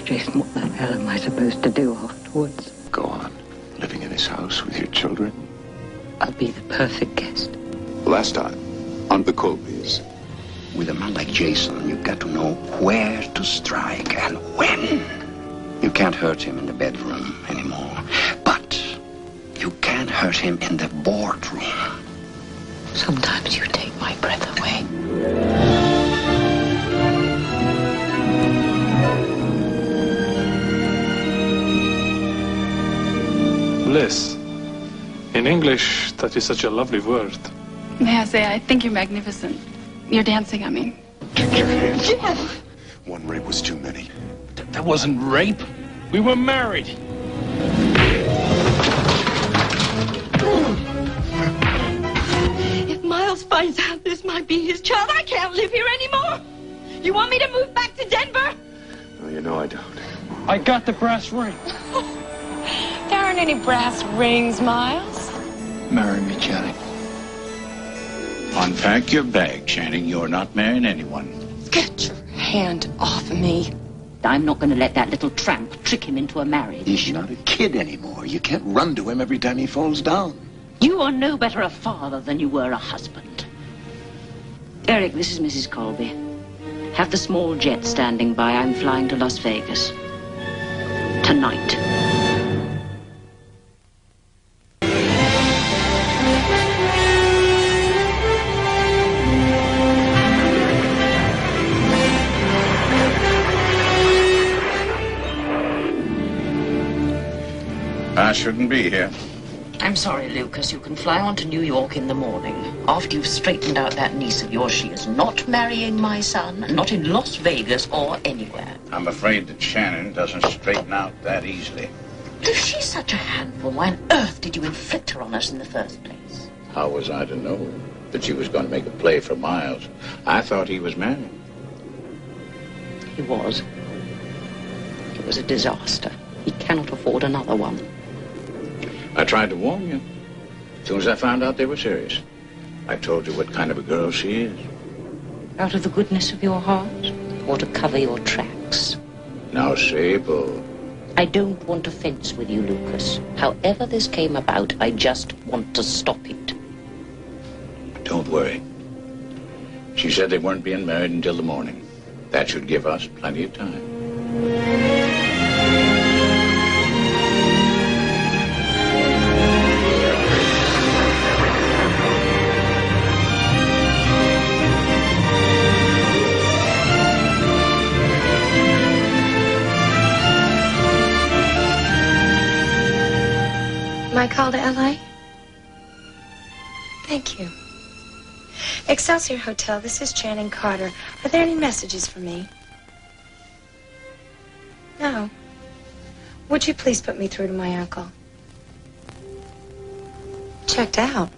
Jason, what the hell am I supposed to do afterwards? Go on, living in his house with your children. I'll be the perfect guest. Last time, on the Colbys. With a man like Jason, you've got to know where to strike and when. You can't hurt him in the bedroom anymore, but you can hurt him in the boardroom. Sometimes you take my breath away. Bliss. In English, that is such a lovely word. May I say, I think you're magnificent. You're dancing, I mean. Jeff! One rape was too many. That wasn't rape. We were married. If Miles finds out this might be his child, I can't live here anymore. You want me to move back to Denver? No, you know I don't. I got the brass ring. There aren't any brass rings, Miles. Marry me, Channing. Unpack your bag, Channing. You're not marrying anyone. Get your hand off me. I'm not going to let that little tramp trick him into a marriage. He's not a kid anymore. You can't run to him every time he falls down. You are no better a father than you were a husband. Eric, this is Mrs. Colby. Have the small jet standing by. I'm flying to Las Vegas. Tonight. I shouldn't be here. I'm sorry, Lucas. You can fly on to New York in the morning. After you've straightened out that niece of yours, she is not marrying my son, not in Las Vegas or anywhere. I'm afraid that Shannon doesn't straighten out that easily. If she's such a handful, why on earth did you inflict her on us in the first place? How was I to know that she was going to make a play for Miles? I thought he was married. He was. It was a disaster. He cannot afford another one. I tried to warn you. As soon as I found out they were serious, I told you what kind of a girl she is. Out of the goodness of your heart, or to cover your tracks? Now, Sable. I don't want to fence with you, Lucas. However this came about, I just want to stop it. Don't worry. She said they weren't being married until the morning. That should give us plenty of time. My call to L.A.? Thank you. Excelsior Hotel, this is Channing Carter. Are there any messages for me? No. Would you please put me through to my uncle? Checked out.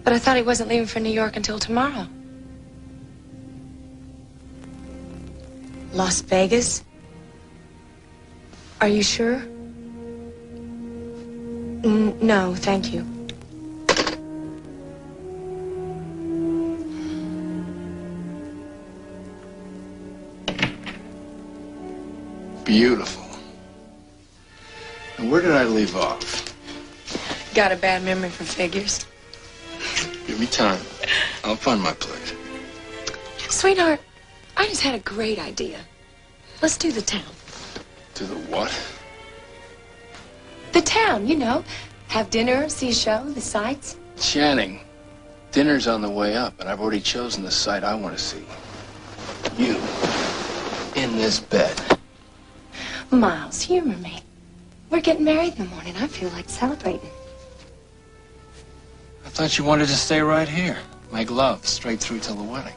But I thought he wasn't leaving for New York until tomorrow. Las Vegas? Are you sure? No, thank you. Beautiful. And where did I leave off? Got a bad memory for figures? Give me time. I'll find my place. Sweetheart, I just had a great idea. Let's do the town. To the what? The town, you know. Have dinner, see a show, the sights. Channing, dinner's on the way up, and I've already chosen the site I want to see. You, in this bed. Miles, humor me. We're getting married in the morning. I feel like celebrating. I thought you wanted to stay right here. Make love straight through till the wedding.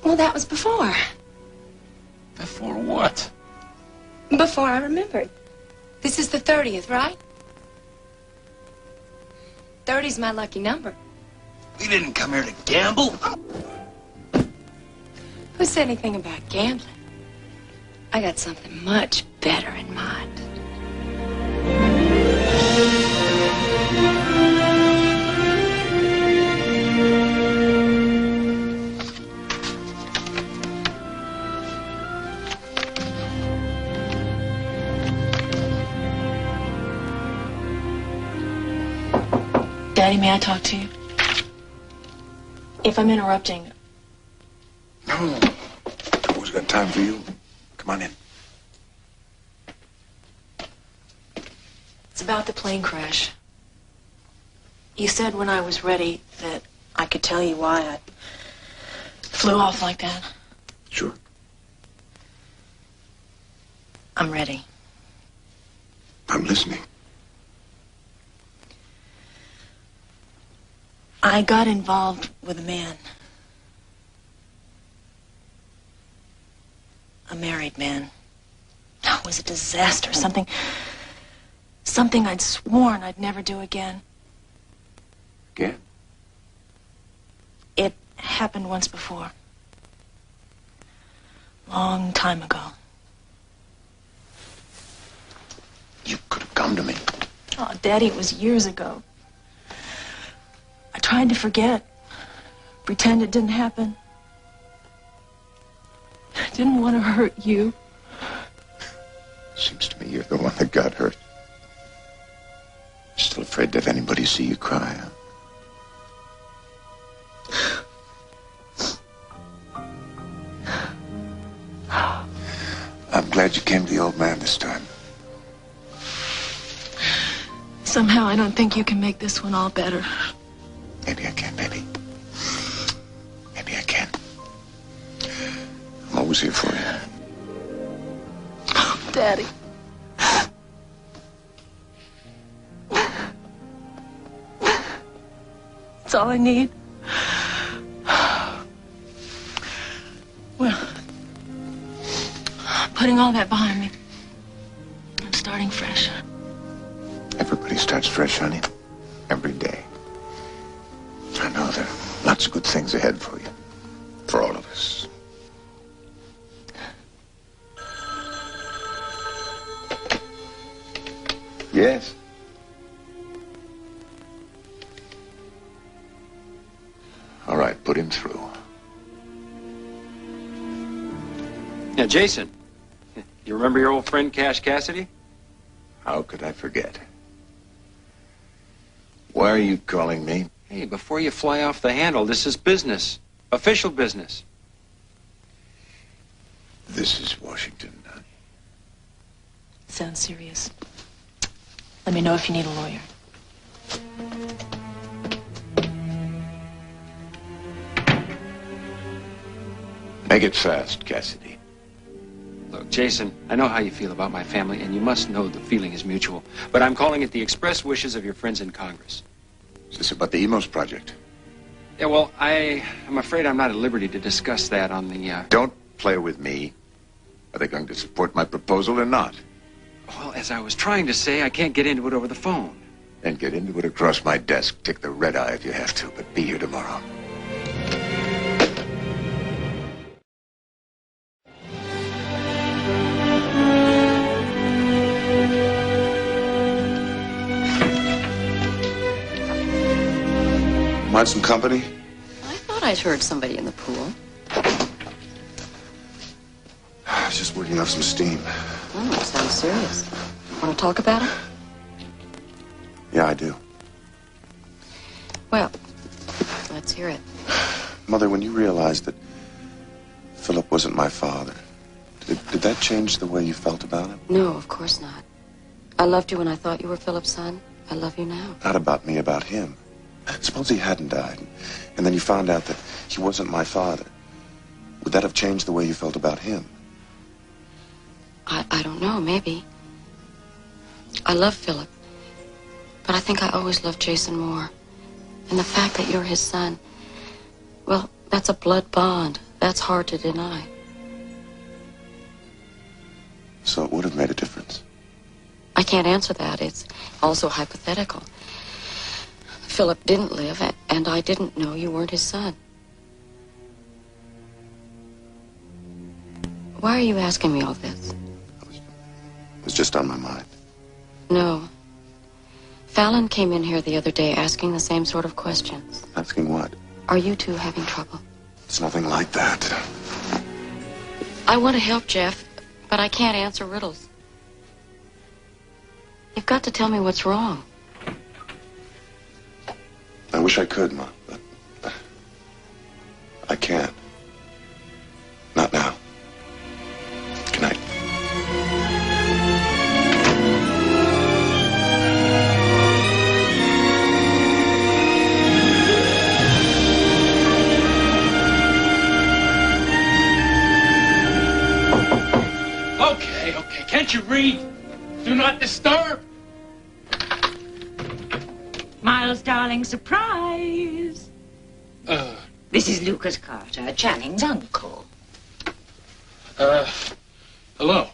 Well, that was before. Before what? Before I remembered. This is the 30th, right? 30's my lucky number. We didn't come here to gamble. Who said anything about gambling? I got something much better in mind. Daddy, may I talk to you? If I'm interrupting... No. Who's got time for you? Come on in. It's about the plane crash. You said when I was ready that I could tell you why I flew off like that. Sure. I'm ready. I'm listening. I got involved with a man. A married man. Oh, it was a disaster. Something I'd sworn I'd never do again. Again? It happened once before. Long time ago. You could have come to me. Oh, Daddy, it was years ago. I tried to forget. Pretend it didn't happen. I didn't want to hurt you. Seems to me you're the one that got hurt. Still afraid to have anybody see you cry, huh? I'm glad you came to the old man this time. Somehow I don't think you can make this one all better. Maybe I can, baby. Maybe I can. I'm always here for you. Oh, Daddy. That's all I need. Well, putting all that behind me, I'm starting fresh. Everybody starts fresh, honey. Every day. I know there are lots of good things ahead for you. For all of us. Yes? All right, put him through. Now, Jason, you remember your old friend Cash Cassidy? How could I forget? Why are you calling me? Hey, before you fly off the handle, this is business. Official business. This is Washington. Sounds serious. Let me know if you need a lawyer. Make it fast, Cassidy. Look, Jason, I know how you feel about my family, and you must know the feeling is mutual. But I'm calling it the express wishes of your friends in Congress. Is this about the Emos project? Yeah, well, I'm afraid I'm not at liberty to discuss that on the, Don't play with me. Are they going to support my proposal or not? Well, as I was trying to say, I can't get into it over the phone. Then get into it across my desk. Take the red eye if you have to, but be here tomorrow. Want some company? I thought I'd heard somebody in the pool. I was just working off some steam. Oh, it sounds serious. Want to talk about it? Yeah, I do. Well, let's hear it. Mother, when you realized that Philip wasn't my father, did that change the way you felt about him? No, of course not. I loved you when I thought you were Philip's son. I love you now. Not about me, about him. Suppose he hadn't died, and then you found out that he wasn't my father. Would that have changed the way you felt about him? I don't know, maybe. I love Philip, but I think I always loved Jason more. And the fact that you're his son, well, that's a blood bond. That's hard to deny. So it would have made a difference? I can't answer that. It's also hypothetical. Philip didn't live, and I didn't know you weren't his son. Why are you asking me all this? It was just on my mind. No. Fallon came in here the other day asking the same sort of questions. Asking what? Are you two having trouble? It's nothing like that. I want to help, Jeff, but I can't answer riddles. You've got to tell me what's wrong. wish I could, Ma, but I can't. Not now. Good night. Okay. Can't you read? Do not disturb. Miles, darling, surprise. This is Lucas Carter, Channing's uncle. Hello.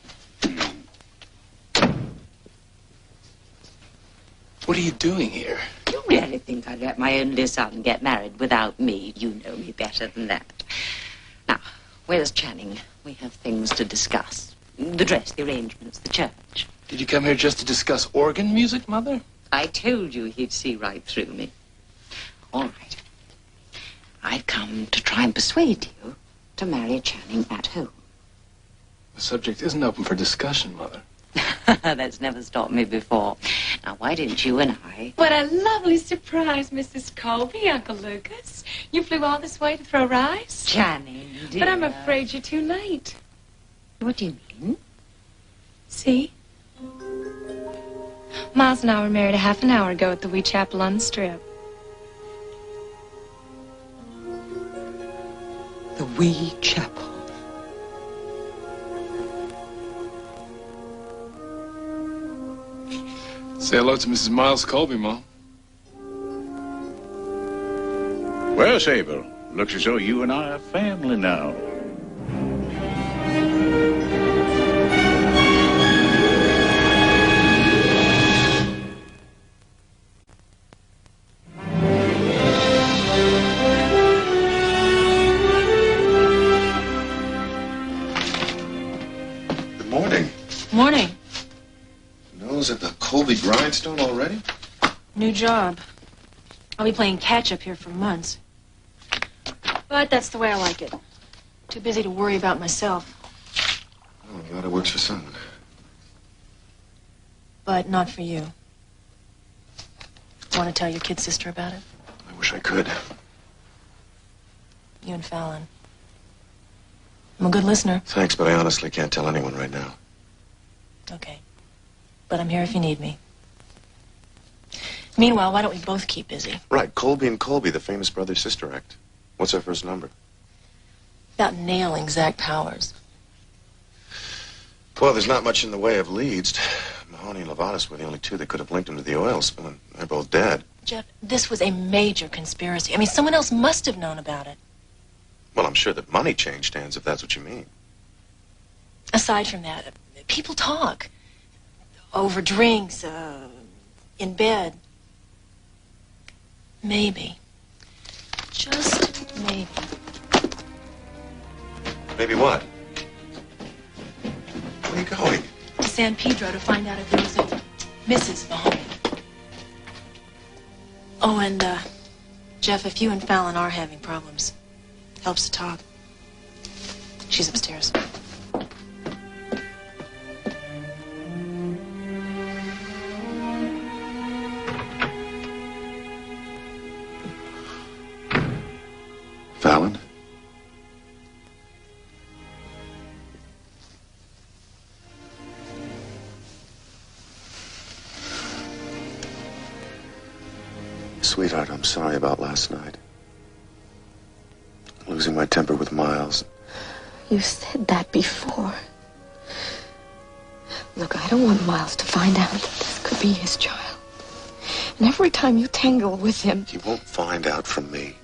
What are you doing here? You really think I'd let my only son get married without me? You know me better than that. Now, where's Channing? We have things to discuss. The dress, the arrangements, the church. Did you come here just to discuss organ music, Mother? I told you he'd see right through me. All right. I've come to try and persuade you to marry Channing at home. The subject isn't open for discussion, Mother. That's never stopped me before. Now, why didn't you and I... What a lovely surprise, Mrs. Colby, Uncle Lucas. You flew all this way to throw rice? Channing, dear. But I'm afraid you're too late. What do you mean? See? Miles and I were married a half an hour ago at the wee chapel on the Strip. The wee chapel. Say hello to Mrs. Miles Colby, Mom. Well, Sable, looks as though you and I are family now. Good morning. Morning. Nose at the Colby grindstone already? New job. I'll be playing catch up here for months. But that's the way I like it. Too busy to worry about myself. Oh, glad it works for someone. But not for you. Want to tell your kid sister about it? I wish I could. You and Fallon. I'm a good listener. Thanks, but I honestly can't tell anyone right now. Okay. But I'm here if you need me. Meanwhile, why don't we both keep busy? Right, Colby and Colby, the famous brother-sister act. What's our first number? About nailing Zach Powers. Well, there's not much in the way of leads. Mahoney and Lovatis were the only two that could have linked him to the oil spill, and they're both dead. Jeff, this was a major conspiracy. I mean, someone else must have known about it. Well, I'm sure that money changed hands, if that's what you mean. Aside from that, people talk. Over drinks, in bed. Maybe. Just maybe. Maybe what? Where are you going? To San Pedro to find out if there was a Mrs. Mahoney. Oh, and, Jeff, if you and Fallon are having problems, helps to talk. She's upstairs. Fallon? Sweetheart, I'm sorry about last night. Losing my temper with Miles. You said that before. Look, I don't want Miles to find out that this could be his child. And every time you tangle with him... He won't find out from me.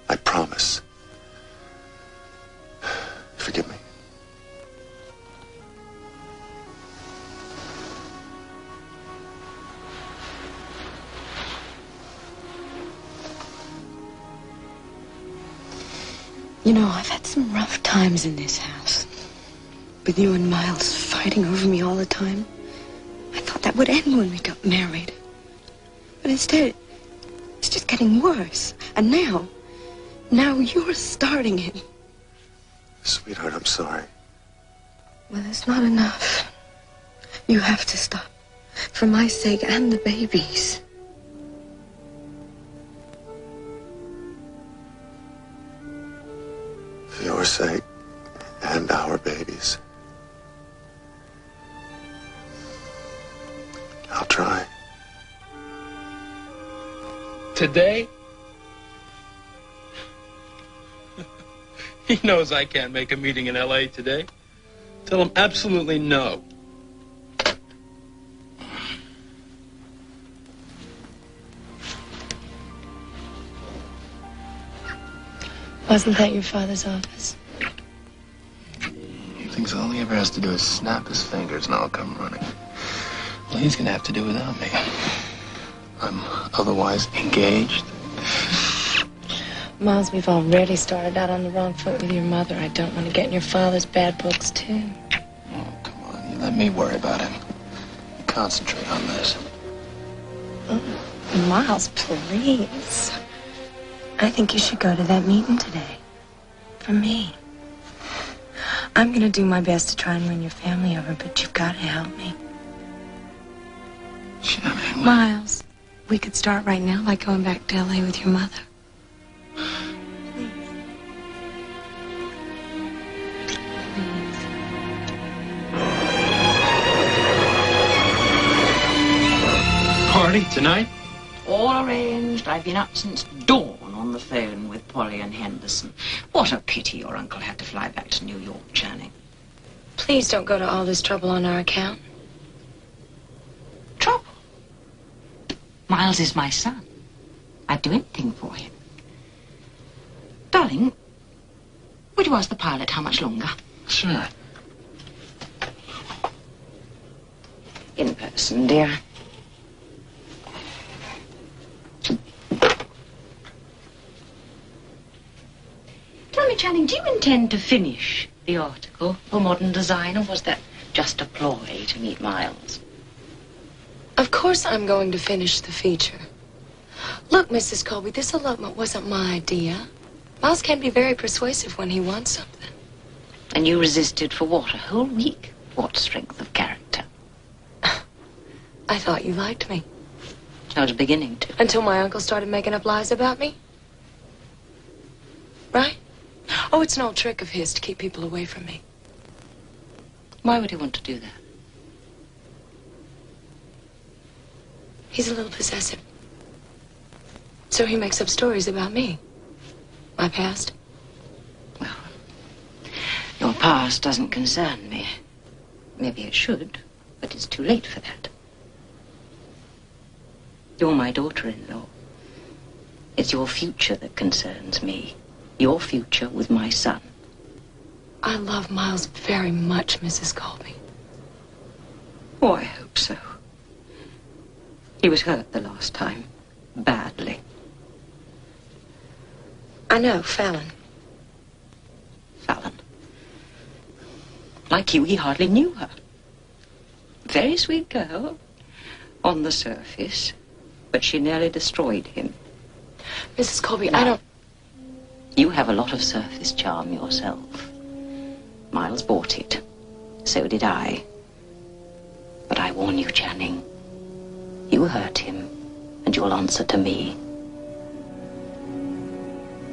I promise. Forgive me. You know, I've had some rough times in this house. With you and Miles fighting over me all the time. I thought that would end when we got married. But instead, it's just getting worse. And now you're starting it. Sweetheart, I'm sorry. Well, it's not enough. You have to stop. For my sake and the baby's. your sake and our babies. I'll try. Today? He knows I can't make a meeting in L.A. today. Tell him absolutely no. Wasn't that your father's office? He thinks all he ever has to do is snap his fingers and I'll come running. Well, he's gonna have to do without me. I'm otherwise engaged. Miles, we've already started out on the wrong foot with your mother. I don't want to get in your father's bad books, too. Oh, come on. You let me worry about him. You concentrate on this. Oh, Miles, please. I think you should go to that meeting today. For me. I'm going to do my best to try and win your family over, but you've got to help me. Jenny, Miles, we could start right now by going back to L.A. with your mother. Party tonight? All arranged. I've been up since dawn on the phone with Polly and Henderson. What a pity your uncle had to fly back to New York, Channing. Please don't go to all this trouble on our account. Trouble? Miles is my son. I'd do anything for him. Darling, would you ask the pilot how much longer? Sure. In person, dear. Tell me, Channing, do you intend to finish the article for Modern Design, or was that just a ploy to meet Miles? Of course I'm going to finish the feature. Look, Mrs. Colby, this elopement wasn't my idea. Miles can be very persuasive when he wants something. And you resisted for what, a whole week? What strength of character? I thought you liked me. I was beginning to. Until my uncle started making up lies about me. Right? Oh, it's an old trick of his to keep people away from me. Why would he want to do that? He's a little possessive. So he makes up stories about me. My past. Well, your past doesn't concern me. Maybe it should, but it's too late for that. You're my daughter-in-law. It's your future that concerns me. Your future with my son. I love Miles very much, Mrs. Colby. Oh, I hope so. He was hurt the last time. Badly. I know, Fallon. Fallon. Like you, he hardly knew her. Very sweet girl on the surface, but she nearly destroyed him. Mrs. Colby, Now, I don't... You have a lot of surface charm yourself. Miles bought it. So did I. But I warn you, Channing. You hurt him, and you'll answer to me.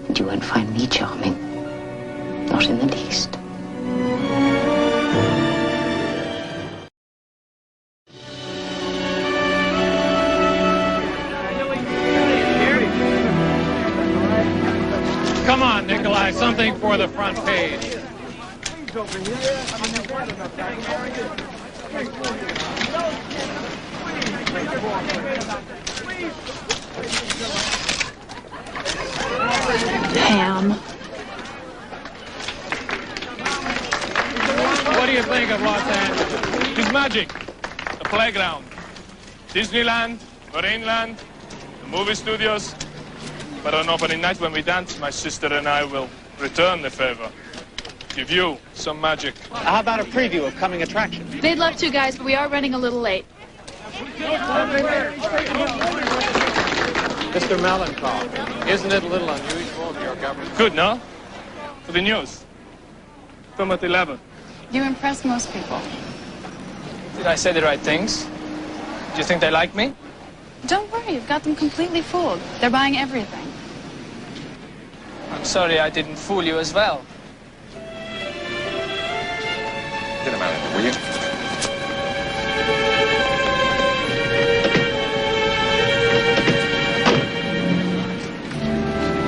And you won't find me charming. Not in the least. Come on, Nikolai, something for the front page. Ham. What do you think of Los Angeles? It's magic. The playground. Disneyland, Marineland, the movie studios. But on opening night when we dance, my sister and I will return the favor. Give you some magic. How about a preview of coming attractions? They'd love to, guys, but we are running a little late. Mr. Melancholy, isn't it a little unusual of your government? Good, no? For the news. Film at 11. You impress most people. Did I say the right things? Do you think they like me? Don't worry, you've got them completely fooled. They're buying everything. I'm sorry I didn't fool you as well. will you?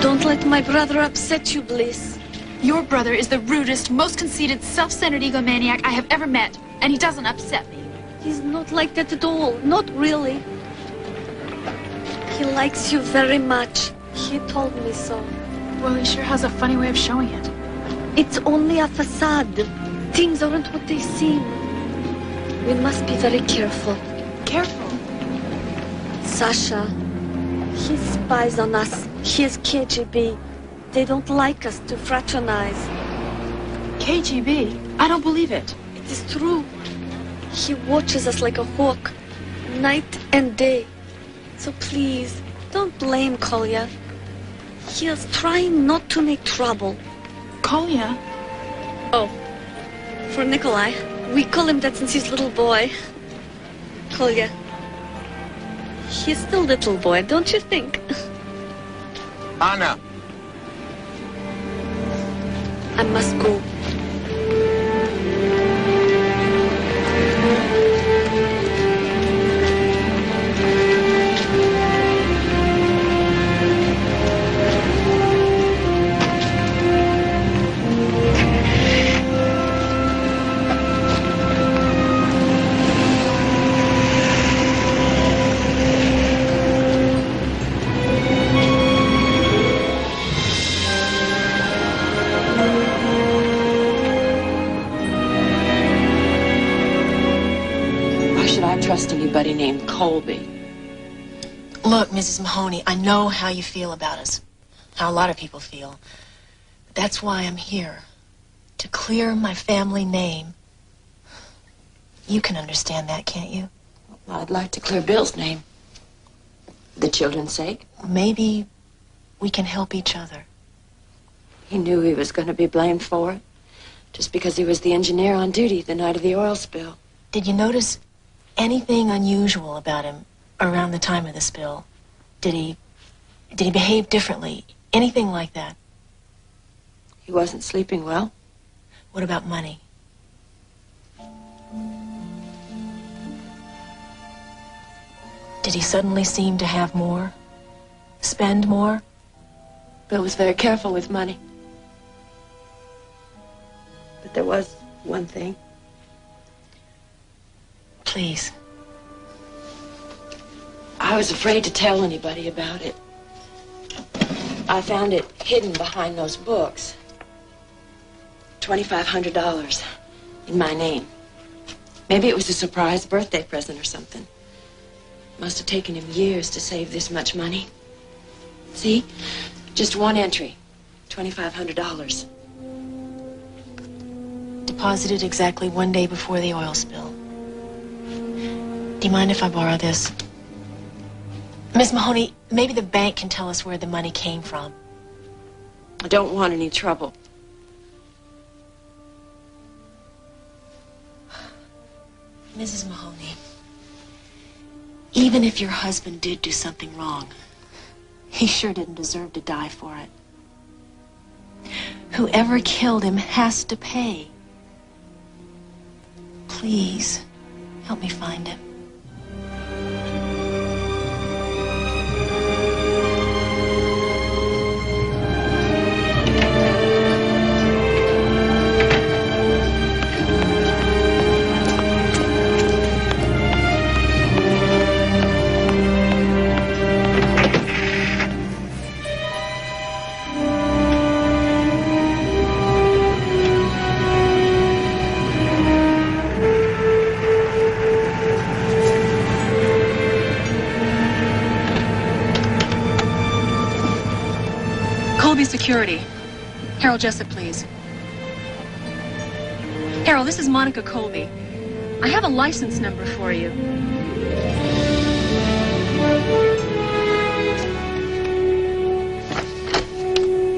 Don't let my brother upset you, Bliss. Your brother is the rudest, most conceited, self-centered egomaniac I have ever met, and he doesn't upset me. He's not like that at all. Not really. He likes you very much. He told me so. Well, he sure has a funny way of showing it. It's only a facade. Things aren't what they seem. We must be very careful. Careful? Sasha, he spies on us. He is KGB. They don't like us to fraternize. KGB? I don't believe it. It is true. He watches us like a hawk, night and day. So please, don't blame Kolya. He is trying not to make trouble. Kolya? Oh, for Nikolai. We call him that since he's a little boy. Kolya. He's still little boy, don't you think? Anna. I must go. Trust anybody named Colby. Look, Mrs. Mahoney, I know how you feel about us. How a lot of people feel. But that's why I'm here. To clear my family name. You can understand that, can't you? Well, I'd like to clear Bill's name. For the children's sake. Maybe we can help each other. He knew he was going to be blamed for it. Just because he was the engineer on duty the night of the oil spill. Did you notice anything unusual about him around the time of the spill? Did he behave differently? Anything like that? He wasn't sleeping well. What about money? Did he suddenly seem to have more? Spend more? Bill was very careful with money. But there was one thing. Please. I was afraid to tell anybody about it. I found it hidden behind those books. $2,500 in my name. Maybe it was a surprise birthday present or something. Must have taken him years to save this much money. See? Just one entry. $2,500. Deposited exactly one day before the oil spill. Do you mind if I borrow this? Miss Mahoney, maybe the bank can tell us where the money came from. I don't want any trouble. Mrs. Mahoney, even if your husband did do something wrong, he sure didn't deserve to die for it. Whoever killed him has to pay. Please, help me find him. Colby Security. Harold Jessup, please. Harold, this is Monica Colby. I have a license number for you.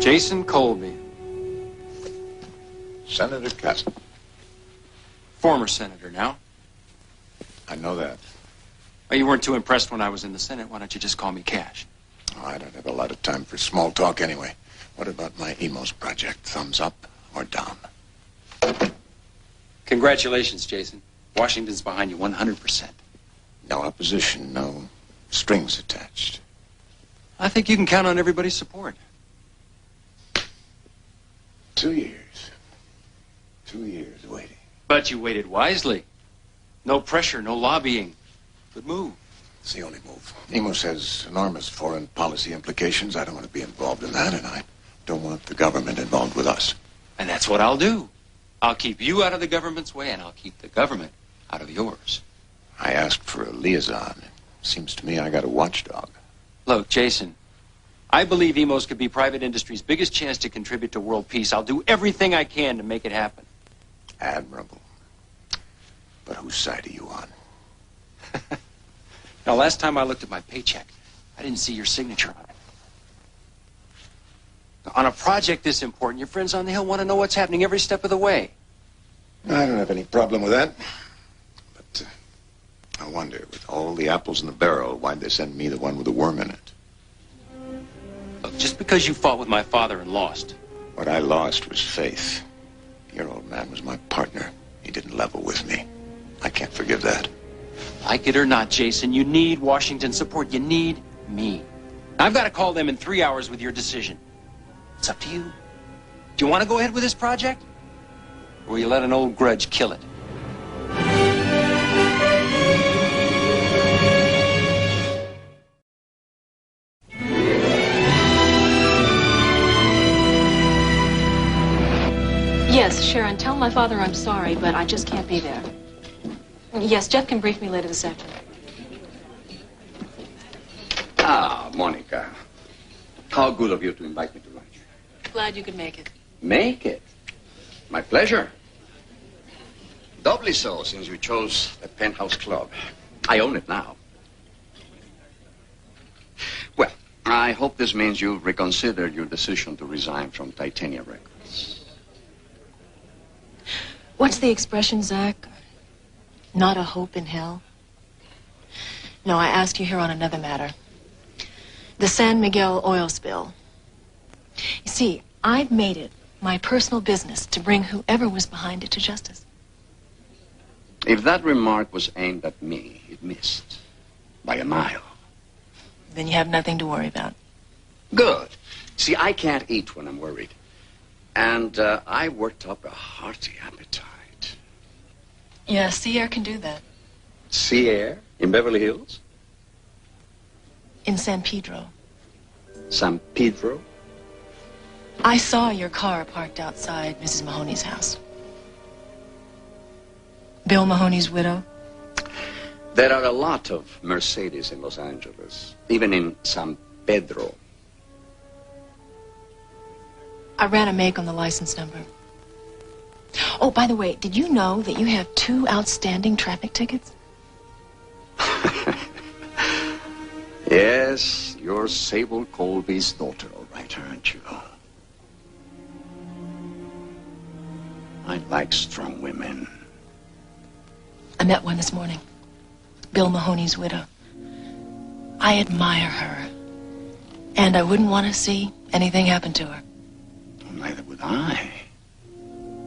Jason Colby. Senator Castle. Former senator now. I know that. Well, you weren't too impressed when I was in the Senate. Why don't you just call me Cash? Oh, I don't have a lot of time for small talk anyway. What about my Emos project? Thumbs up or down? Okay. Congratulations, Jason. Washington's behind you 100%. No opposition, no strings attached. I think you can count on everybody's support. 2 years. 2 years waiting. But you waited wisely. No pressure, no lobbying. Good move. It's the only move. Emos has enormous foreign policy implications. I don't want to be involved in that, and I don't want the government involved with us. And that's what I'll do. I'll keep you out of the government's way, and I'll keep the government out of yours. I asked for a liaison. It seems to me I got a watchdog. Look, Jason, I believe Emos could be private industry's biggest chance to contribute to world peace. I'll do everything I can to make it happen. Admirable. But whose side are you on? Now, last time I looked at my paycheck, I didn't see your signature on it. Now, on a project this important, your friends on the Hill want to know what's happening every step of the way. I don't have any problem with that. But I wonder, with all the apples in the barrel, why'd they send me the one with the worm in it? Look, just because you fought with my father and lost. What I lost was faith. Your old man was my partner. He didn't level with me. I can't forgive that. Like it or not, Jason, you need Washington's support. You need me. I've got to call them in 3 hours with your decision. It's up to you. Do you want to go ahead with this project? Or will you let an old grudge kill it? Yes, Sharon, tell my father I'm sorry, but I just can't be there. Yes, Jeff can brief me later this afternoon. Ah, Monica. How good of you to invite me to lunch. Glad you could make it. Make it. My pleasure. Doubly so, since you chose the Penthouse Club. I own it now. Well, I hope this means you've reconsidered your decision to resign from Titania Records. What's the expression, Zach? Not a hope in hell? No, I ask you here on another matter. The San Miguel oil spill. You see, I've made it my personal business to bring whoever was behind it to justice. If that remark was aimed at me, it missed. By a mile. Then you have nothing to worry about. Good. See, I can't eat when I'm worried. And I worked up a hearty appetite. Yeah, sea air can do that. Sea air? In Beverly Hills? In San Pedro. San Pedro? I saw your car parked outside Mrs. Mahoney's house. Bill Mahoney's widow? There are a lot of Mercedes in Los Angeles, even in San Pedro. I ran a make on the license number. Oh, by the way, did you know that you have 2 outstanding traffic tickets? Yes, you're Sable Colby's daughter, all right, aren't you? I like strong women. I met one this morning. Bill Mahoney's widow. I admire her. And I wouldn't want to see anything happen to her. Neither would I.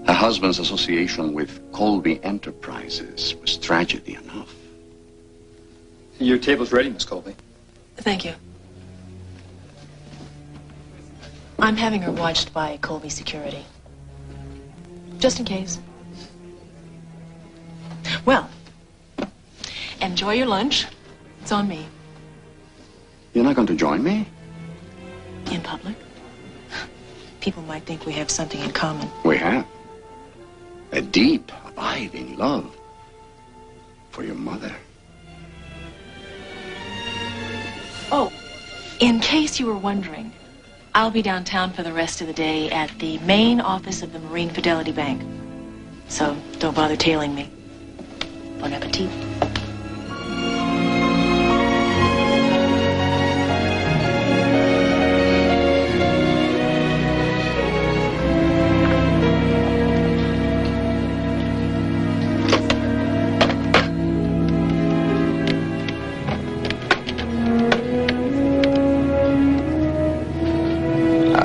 Her husband's association with Colby Enterprises was tragedy enough. Your table's ready, Miss Colby. Thank you. I'm having her watched by Colby Security. Just in case. Well, enjoy your lunch. It's on me. You're not going to join me? In public? People might think we have something in common. We have. A deep, abiding love for your mother. Oh, in case you were wondering, I'll be downtown for the rest of the day at the main office of the Marine Fidelity Bank. So don't bother tailing me. Bon appetit.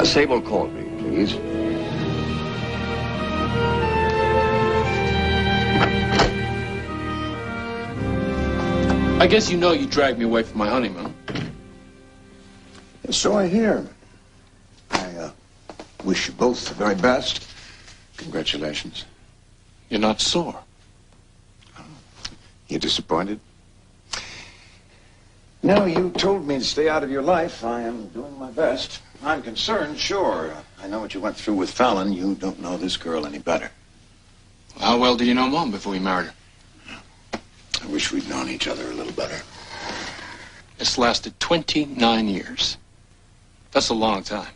Sable Colby, please. I guess you know you dragged me away from my honeymoon. And so I hear. I wish you both the very best. Congratulations. You're not sore. You disappointed? No, you told me to stay out of your life. I am doing my best. I'm concerned, sure. I know what you went through with Fallon. You don't know this girl any better. How well did you know Mom before you married her? I wish we'd known each other a little better. It's lasted 29 years. That's a long time.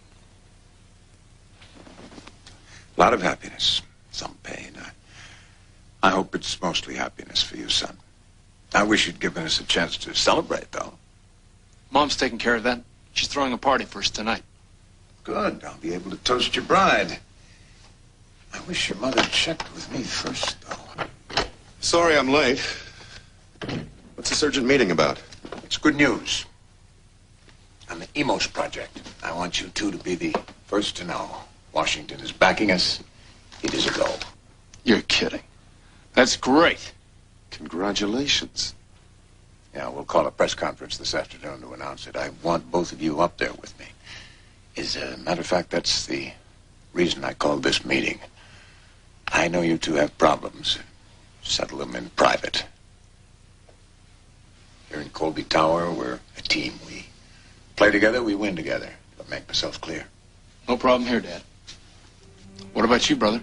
A lot of happiness, some pain. I hope it's mostly happiness for you, son. I wish you'd given us a chance to celebrate, though. Mom's taking care of that. She's throwing a party for us tonight. Good. I'll be able to toast your bride. I wish your mother checked with me first, though. Sorry I'm late. What's this urgent meeting about? It's good news. On the EMOS project, I want you two to be the first to know. Washington is backing us. It is a go. You're kidding. That's great. Congratulations. Yeah, we'll call a press conference this afternoon to announce it. I want both of you up there with me. As a matter of fact, that's the reason I called this meeting. I know you two have problems. Settle them in private. Here in Colby Tower, we're a team. We play together, we win together. I'll make myself clear. No problem here, Dad. What about you, brother?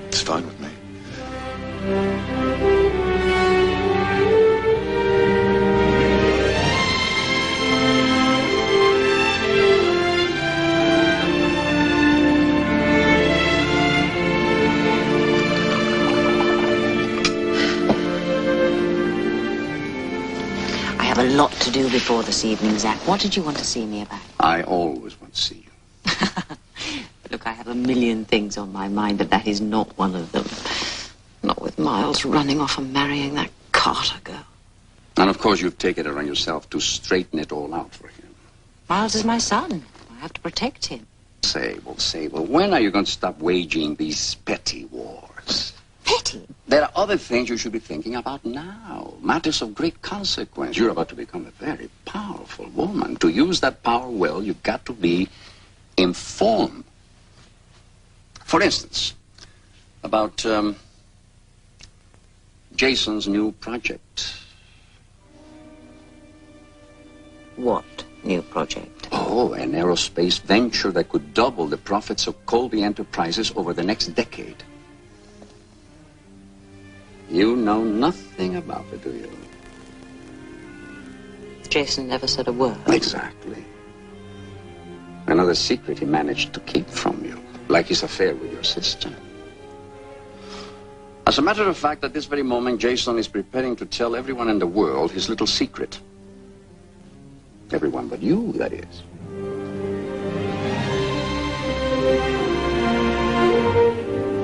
It's fine with me. I have a lot to do before this evening, Zach. What did you want to see me about? I always want to see you. Look, I have a million things on my mind, but that is not one of them. Not with Miles running off and marrying that Carter girl. And of course you've taken it on yourself to straighten it all out for him. Miles is my son. I have to protect him. Say, well, when are you going to stop waging these petty wars? Petty? There are other things you should be thinking about now. Matters of great consequence. You're about to become a very powerful woman. To use that power well, you've got to be informed. For instance, about Jason's new project. What new project? Oh, an aerospace venture that could double the profits of Colby Enterprises over the next decade. You know nothing about it, do you? Jason never said a word. Exactly. Another secret he managed to keep from you, like his affair with your sister. As a matter of fact, at this very moment, Jason is preparing to tell everyone in the world his little secret. Everyone but you, that is.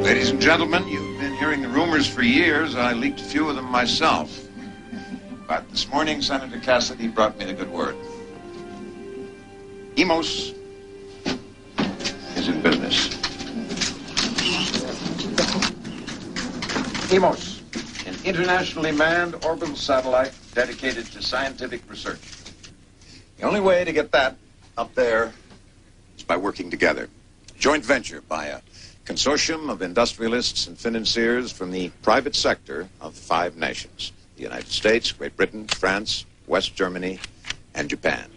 Ladies and gentlemen, you've been hearing the rumors for years. I leaked a few of them myself. But this morning, Senator Cassidy brought me the good word. EMOS is in business. EMOS, an internationally manned orbital satellite dedicated to scientific research. The only way to get that up there is by working together. Joint venture by a consortium of industrialists and financiers from the private sector of 5 nations: the United States, Great Britain, France, West Germany, and Japan.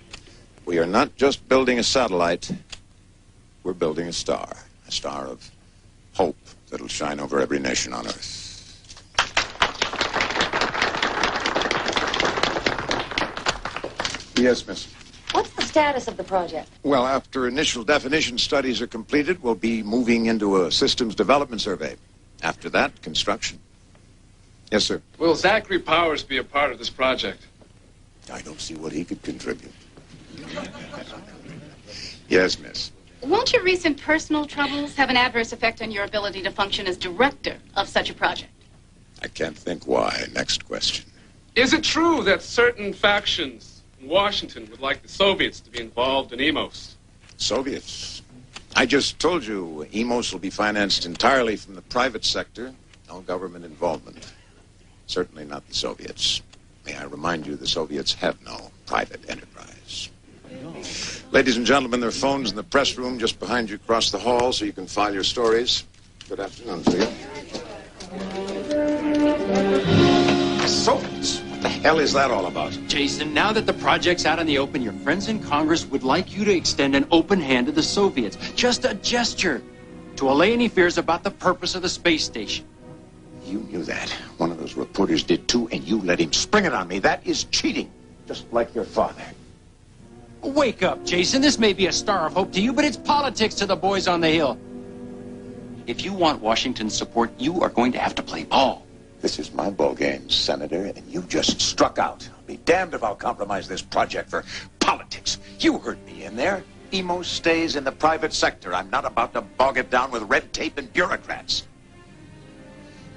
We are not just building a satellite, we're building a star of hope that'll shine over every nation on Earth. Yes, miss. What's the status of the project? Well, after initial definition studies are completed, we'll be moving into a systems development survey. After that, construction. Yes, sir. Will Zachary Powers be a part of this project? I don't see what he could contribute. Yes, miss. Won't your recent personal troubles have an adverse effect on your ability to function as director of such a project? I can't think why. Next question. Is it true that certain factions in Washington would like the Soviets to be involved in EMOS? Soviets? I just told you EMOS will be financed entirely from the private sector. No government involvement. Certainly not the Soviets. May I remind you, the Soviets have no private enterprise. Ladies and gentlemen, there are phones in the press room just behind you across the hall, so you can file your stories. Good afternoon to you. Soviets? What the hell is that all about? Jason, now that the project's out in the open, your friends in Congress would like you to extend an open hand to the Soviets. Just a gesture to allay any fears about the purpose of the space station. You knew that. One of those reporters did too, and you let him spring it on me. That is cheating, just like your father. Wake up, Jason. This may be a star of hope to you, but it's politics to the boys on the Hill. If you want Washington's support, you are going to have to play ball. This is my ball game, Senator, and you just struck out. I'll be damned if I'll compromise this project for politics. You heard me in there. Emo stays in the private sector. I'm not about to bog it down with red tape and bureaucrats.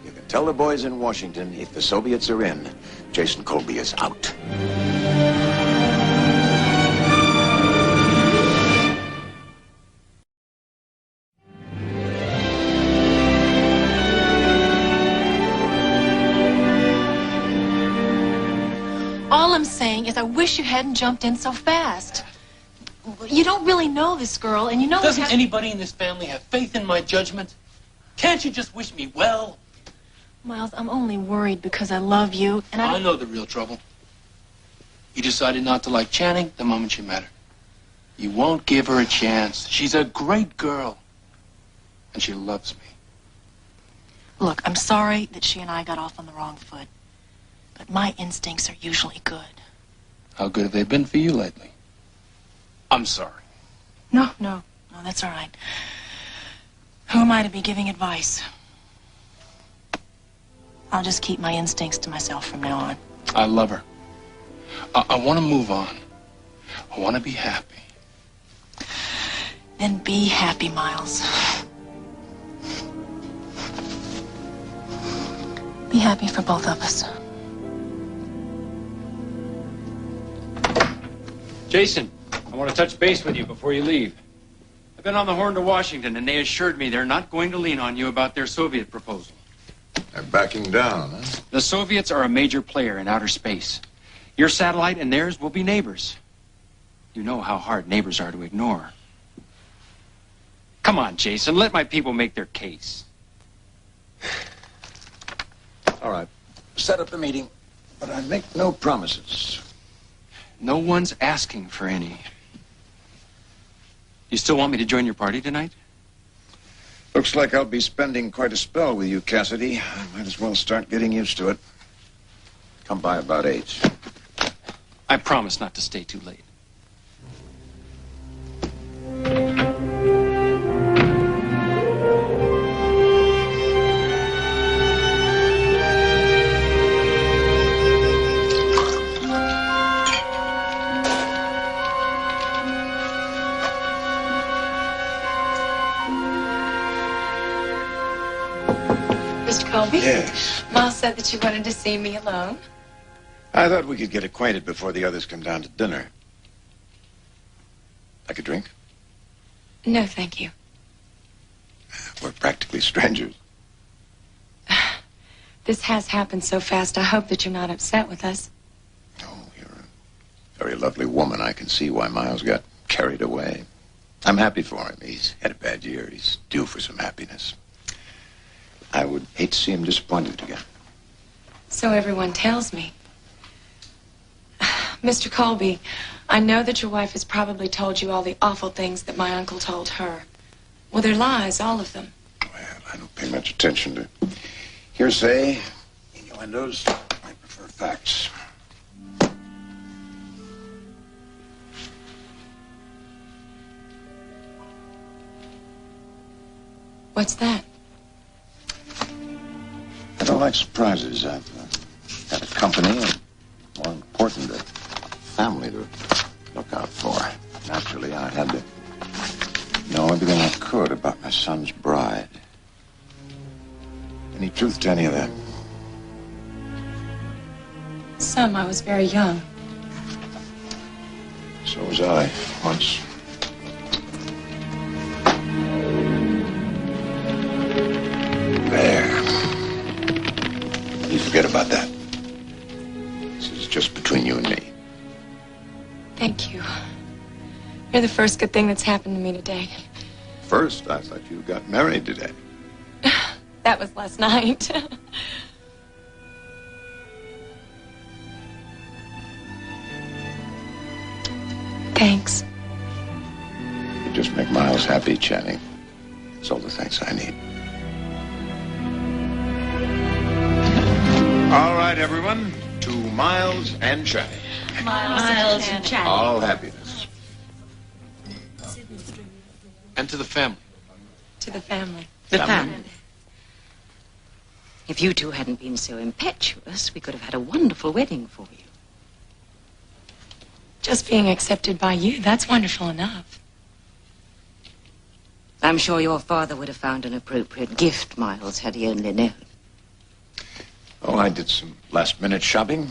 You can tell the boys in Washington, if the Soviets are in, Jason Colby is out. All I'm saying is I wish you hadn't jumped in so fast. You don't really know this girl, and you know... Doesn't anybody in this family have faith in my judgment? Can't you just wish me well? Miles, I'm only worried because I love you, and I know the real trouble. You decided not to like Channing the moment you met her. You won't give her a chance. She's a great girl, and she loves me. Look, I'm sorry that she and I got off on the wrong foot, but my instincts are usually good. How good have they been for you lately? I'm sorry. No, that's all right. Who am I to be giving advice? I'll just keep my instincts to myself from now on. I love her. I want to move on. I want to be happy. Then be happy, Miles. Be happy for both of us. Jason, I want to touch base with you before you leave. I've been on the horn to Washington, and they assured me they're not going to lean on you about their Soviet proposal. They're backing down, huh? The Soviets are a major player in outer space. Your satellite and theirs will be neighbors. You know how hard neighbors are to ignore. Come on, Jason, let my people make their case. All right. Set up the meeting, but I make no promises. No one's asking for any. You still want me to join your party tonight? Looks like I'll be spending quite a spell with you, Cassidy. I might as well start getting used to it. Come by about 8. I promise not to stay too late. Mr. Colby? Yes. Miles said that you wanted to see me alone. I thought we could get acquainted before the others come down to dinner. Like a drink? No, thank you. We're practically strangers. This has happened so fast. I hope that you're not upset with us. Very lovely woman. I can see why Miles got carried away. I'm happy for him. He's had a bad year. He's due for some happiness. I would hate to see him disappointed again. So everyone tells me. Mr. Colby, I know that your wife has probably told you all the awful things that my uncle told her. Well, they're lies, all of them. Well, I don't pay much attention to hearsay, innuendos. I prefer facts. What's that? I don't like surprises. I've got a company, and more important, a family to look out for. Naturally, I had to know everything I could about my son's bride. Any truth to any of that? Some. I was very young. So was I, once. There. You forget Forget about that. This is just between you and me. Thank you. You're the first good thing that's happened to me today. First, I thought you got married today. That was last night. Thanks. You just make Miles happy, Channing. That's all the thanks I need. All right, everyone. To Miles and Channing. Miles and Channing. All happiness. And to the family. To the family. The family. If you two hadn't been so impetuous, we could have had a wonderful wedding for you. Just being accepted by you, that's wonderful enough. I'm sure your father would have found an appropriate gift, Miles, had he only known. Oh, I did some last-minute shopping.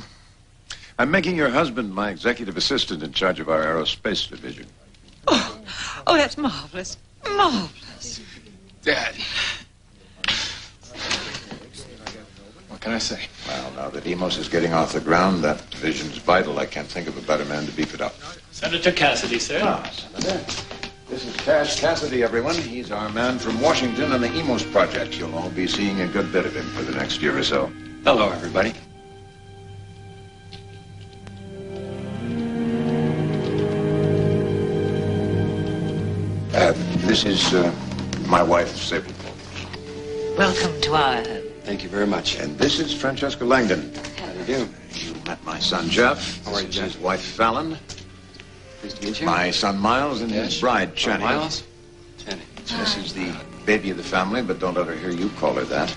I'm making your husband my executive assistant in charge of our aerospace division. Oh, that's marvelous. Marvelous. Dad. What can I say? Well, now that Emos is getting off the ground, that division's vital. I can't think of a better man to beef it up. Senator Cassidy, sir. Senator. This is Cash Cassidy, everyone. He's our man from Washington on the Emos project. You'll all be seeing a good bit of him for the next year or so. Hello, everybody. This is my wife, Sybil. Welcome to our home. Thank you very much. And this is Francesca Langdon. How do you do? You met my son, Jeff. How are you, This is Jeff? his wife, Fallon. Pleased to meet you. My son, Miles, and his bride, Channing. Miles? Channing. This is the baby of the family, but don't let her hear you call her that.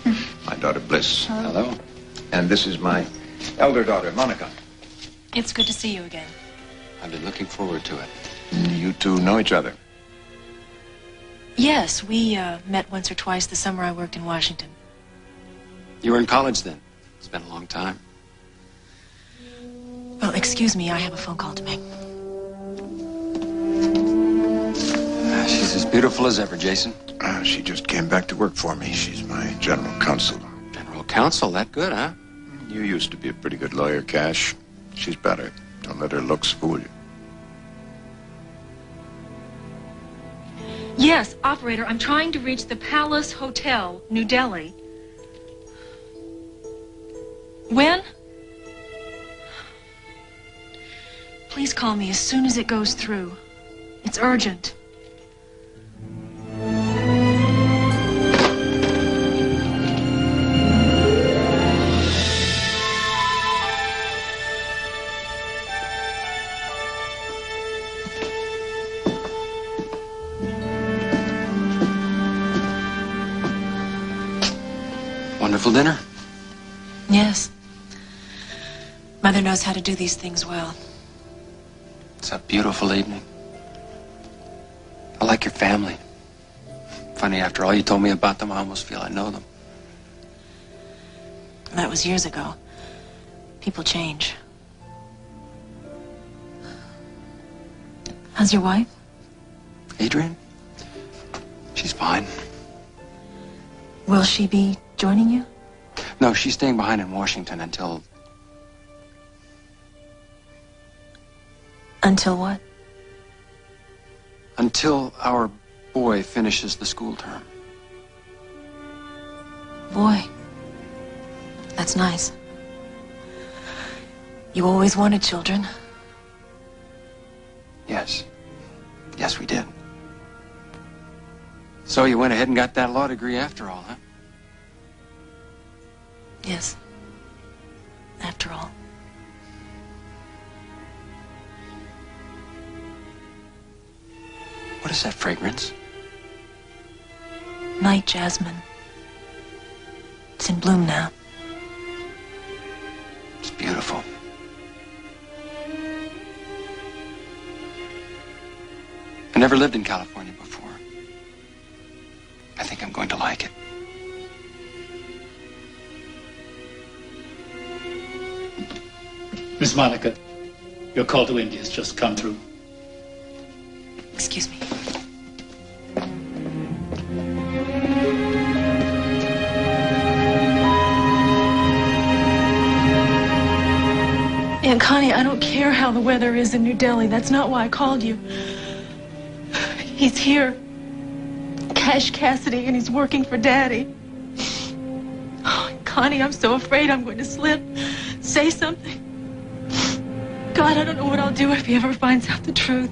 My daughter, Bliss. Hello. And this is my elder daughter, Monica. It's good to see you again. I've been looking forward to it. You two know each other. Yes, we met once or twice the summer I worked in Washington. You were in college then? It's been a long time. Well, excuse me, I have a phone call to make. She's as beautiful as ever, Jason. She just came back to work for me. She's my general counsel. General counsel? That good, huh? You used to be a pretty good lawyer, Cash. She's better. Don't let her looks fool you. Yes, operator, I'm trying to reach the Palace Hotel, New Delhi. When? Please call me as soon as it goes through. It's urgent. Wonderful dinner. Yes. Mother knows how to do these things well. It's a beautiful evening. I like your family. Funny, after all you told me about them, I almost feel I know them. That was years ago. People change. How's your wife? Adrian? She's fine. Will she be joining you? No, she's staying behind in Washington until... Until what? Until our boy finishes the school term. Boy. That's nice. You always wanted children. Yes. Yes, we did. So you went ahead and got that law degree after all, huh? Yes. After all. What is that fragrance? Night jasmine. It's in bloom now. It's beautiful. I never lived in California before. I think I'm going to like it. Miss Monica, your call to India has just come through. Excuse me. Aunt Connie, I don't care how the weather is in New Delhi. That's not why I called you. He's here. Cash Cassidy, and he's working for Daddy. Oh, Connie, I'm so afraid I'm going to slip. Say something. God, I don't know what I'll do if he ever finds out the truth.